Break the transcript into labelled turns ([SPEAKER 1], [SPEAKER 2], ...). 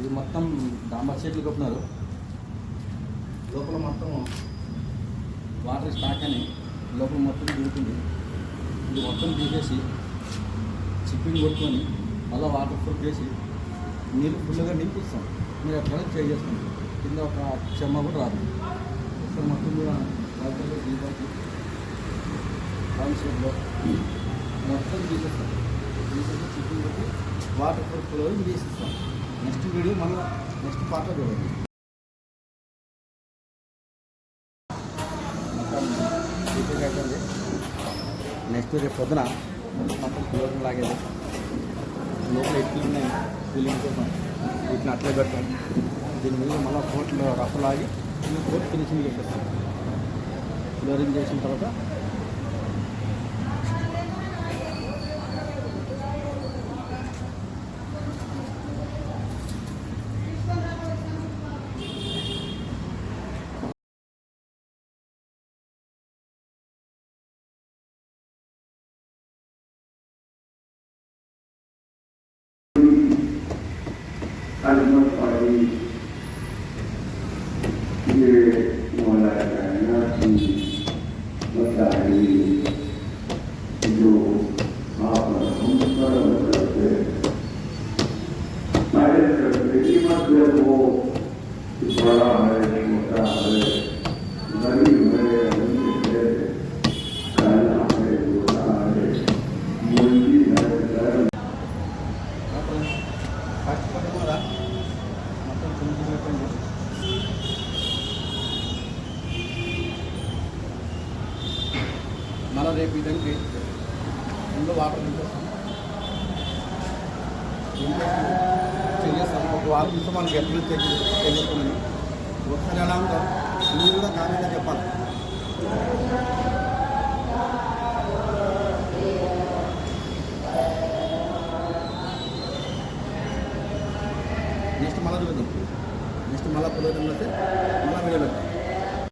[SPEAKER 1] ఇది మొత్తం డాంబర్ షీట్లు కొట్టినారు. లోపల మొత్తం వాటర్ స్టాక్ అని లోపల మొత్తం దిగుతుంది. ఇది మొత్తం తీసేసి చిప్పింగ్ కొట్టుకొని మళ్ళీ వాటర్ ప్రూఫ్ చేసి నీళ్ళు ఫుల్గా నింపిస్తాం. మీరు ఎట్లా చేసేస్తాం. కింద ఒక చెమ్మ కూడా రాదు. ఇక్కడ మొత్తం కూడా వాటర్లో దీపాకి కాన్సెప్ట్లో మొత్తం తీసేస్తాం. తీసేసి చిప్పింగ్ కొట్టి వాటర్ ప్రూఫ్లో తీసేస్తాం. నెక్స్ట్ వీడియో మళ్ళీ నెక్స్ట్ పార్ట్లో చూడండి. మొత్తం నెక్స్ట్ రేపు పొద్దున మొత్తం ఫ్లోరింగ్ లాగేది. లోపల ఎట్లు ఉన్నాయి ఫీలింగ్ కోసం వీటిని అట్లే పెడతాం. దీని మీద మళ్ళీ కోట్లో రఫ్ లాగి కోట్ ఫినిషింగ్ చేసేస్తాం. ఫ్లోరింగ్ చేసిన తర్వాత
[SPEAKER 2] Algunos países como la Canadá y los países जो आप संस्कार करते सारे प्रकृति मध्य वो बड़ा है छोटा है गरीब है अमीर है काला है गोरा है मुर्गी है
[SPEAKER 1] ఫస్ట్ పని కూడా మొత్తం చిన్న పెట్టండి. మళ్ళీ రేపు ఇదంటే ఇందులో వాటర్ నింపేస్తాం. చేస్తాం ఒక వారం నుంచి మనకి ఎప్పుడు చెల్లిపోయింది. ఒకసారి ఎలా ఉంటాం మీరు కూడా కామెంట్గా చెప్పాలి. నెక్స్ట్ మళ్ళీ చూద్దాం. నెక్స్ట్ మళ్ళీ పురోగతి వస్తే మళ్ళీ వీడియో పెడతాం.